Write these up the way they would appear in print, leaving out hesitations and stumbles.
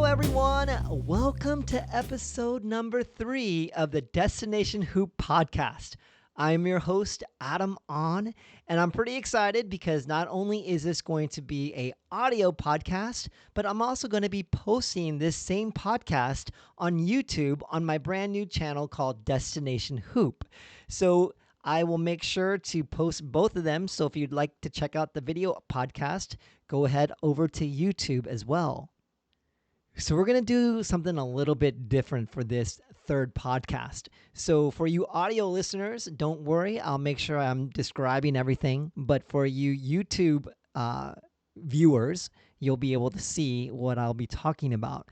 everyone. Welcome to episode number 3 of the Destination Hoop podcast. I'm your host, Adam On, and I'm pretty excited because not only is this going to be an audio podcast, but I'm also going to be posting this same podcast on YouTube on my brand new channel called Destination Hoop. So I will make sure to post both of them. So if you'd like to check out the video podcast, go ahead over to YouTube as well. So we're going to do something a little bit different for this third podcast. So for you audio listeners, don't worry. I'll make sure I'm describing everything. But for you YouTube viewers, you'll be able to see what I'll be talking about.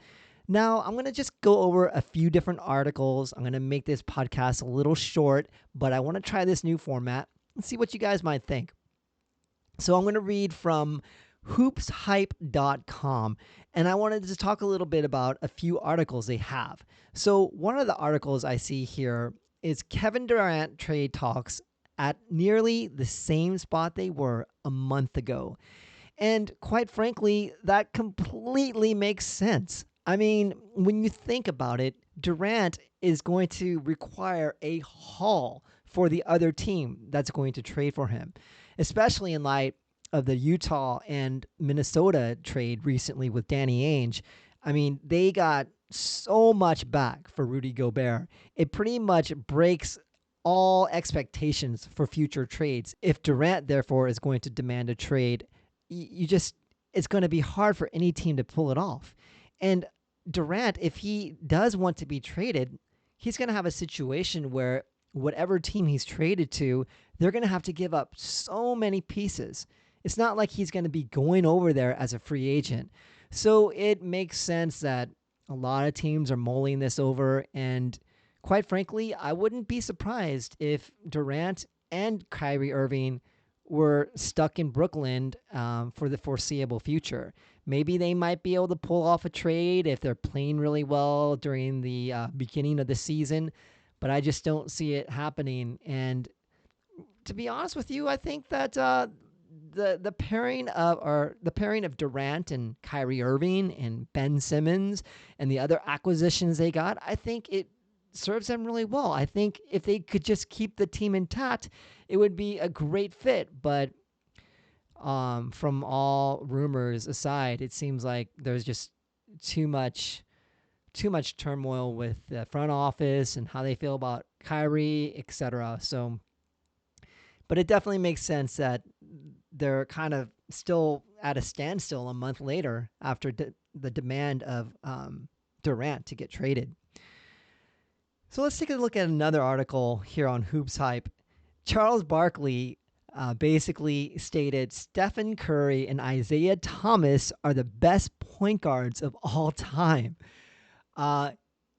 Now, I'm going to just go over a few different articles. I'm going to make this podcast a little short, but I want to try this new format and see what you guys might think. So I'm going to read from HoopsHype.com, and I wanted to talk a little bit about a few articles they have. So one of the articles I see here is Kevin Durant trade talks at nearly the same spot they were a month ago. And quite frankly, that completely makes sense. I mean, when you think about it, Durant is going to require a haul for the other team that's going to trade for him, especially in light of the Utah and Minnesota trade recently with Danny Ainge. I mean, they got so much back for Rudy Gobert. It pretty much breaks all expectations for future trades. If Durant, therefore, is going to demand a trade, it's going to be hard for any team to pull it off. And Durant, if he does want to be traded, he's going to have a situation where whatever team he's traded to, they're going to have to give up so many pieces. It's not like he's going to be going over there as a free agent. So it makes sense that a lot of teams are mulling this over. And quite frankly, I wouldn't be surprised if Durant and Kyrie Irving were stuck in Brooklyn for the foreseeable future. Maybe they might be able to pull off a trade if they're playing really well during the beginning of the season. But I just don't see it happening. And to be honest with you, I think that the pairing of Durant and Kyrie Irving and Ben Simmons and the other acquisitions they got, I think it serves them really well. I think if they could just keep the team intact, it would be a great fit. But from all rumors aside, it seems like there's just too much turmoil with the front office and how they feel about Kyrie, etc. So, but it definitely makes sense that they're kind of still at a standstill a month later after the demand of Durant to get traded. So let's take a look at another article here on HoopsHype. Charles Barkley basically stated Stephen Curry and Isaiah Thomas are the best point guards of all time.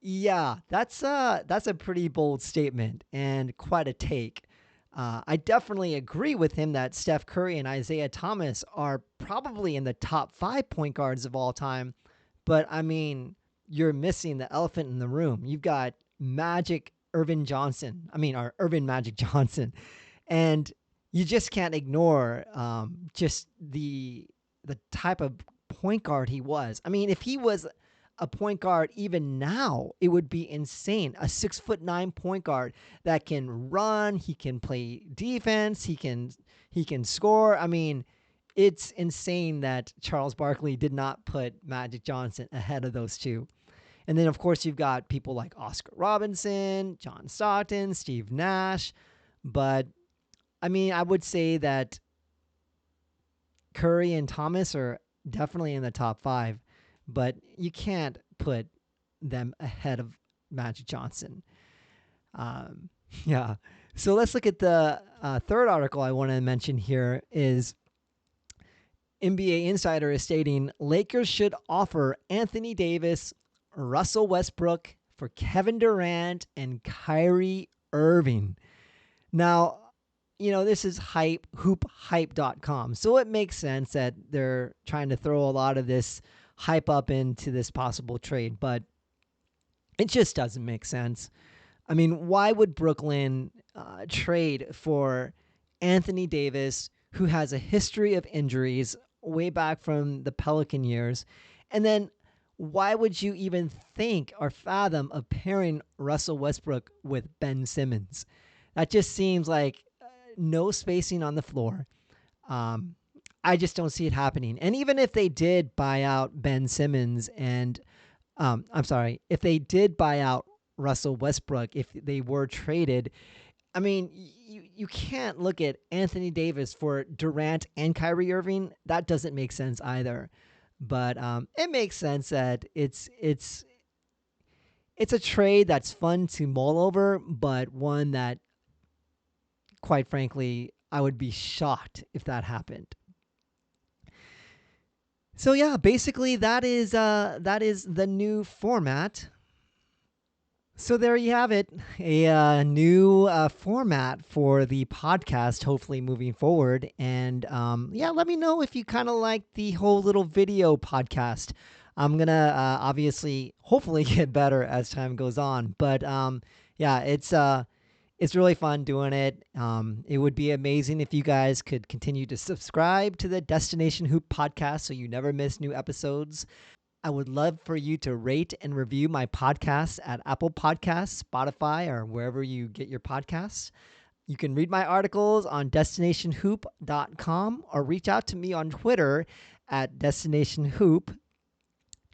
Yeah, that's a pretty bold statement and quite a take. I definitely agree with him that Steph Curry and Isaiah Thomas are probably in the top 5 point guards of all time. But, I mean, you're missing the elephant in the room. You've got Irvin Magic Johnson. And you just can't ignore just the type of point guard he was. I mean, if he was a point guard even now, it would be insane. A 6'9" point guard that can run, he can play defense, he can score. I mean, it's insane that Charles Barkley did not put Magic Johnson ahead of those two. And then of course you've got people like Oscar Robinson, John Stockton, Steve Nash. But I mean, I would say that Curry and Thomas are definitely in the top 5. But you can't put them ahead of Magic Johnson. Yeah. So let's look at the third article I want to mention here is NBA Insider is stating Lakers should offer Anthony Davis, Russell Westbrook for Kevin Durant and Kyrie Irving. Now, this is HoopHype.com. So it makes sense that they're trying to throw a lot of this hype up into this possible trade, but it just doesn't make sense. I mean, why would Brooklyn trade for Anthony Davis, who has a history of injuries way back from the Pelican years? And then why would you even think or fathom of pairing Russell Westbrook with Ben Simmons? That just seems like no spacing on the floor. Um, I just don't see it happening. And even if they did buy out Ben Simmons and I'm sorry, if they did buy out Russell Westbrook, if they were traded, I mean, you can't look at Anthony Davis for Durant and Kyrie Irving. That doesn't make sense either. But it makes sense that it's a trade that's fun to mull over, but one that, quite frankly, I would be shocked if that happened. So yeah, basically that is the new format. So there you have it, a new format for the podcast, hopefully moving forward. And yeah, let me know if you kind of like the whole little video podcast. I'm going to obviously, hopefully get better as time goes on. But yeah, it's really fun doing it. It would be amazing if you guys could continue to subscribe to the Destination Hoop podcast so you never miss new episodes. I would love for you to rate and review my podcast at Apple Podcasts, Spotify, or wherever you get your podcasts. You can read my articles on destinationhoop.com or reach out to me on Twitter at destinationhoop.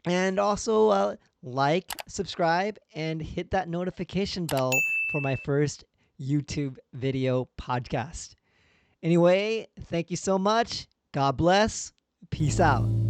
And also like, subscribe, and hit that notification bell for my first YouTube video podcast. Anyway, thank you so much. God bless. Peace out.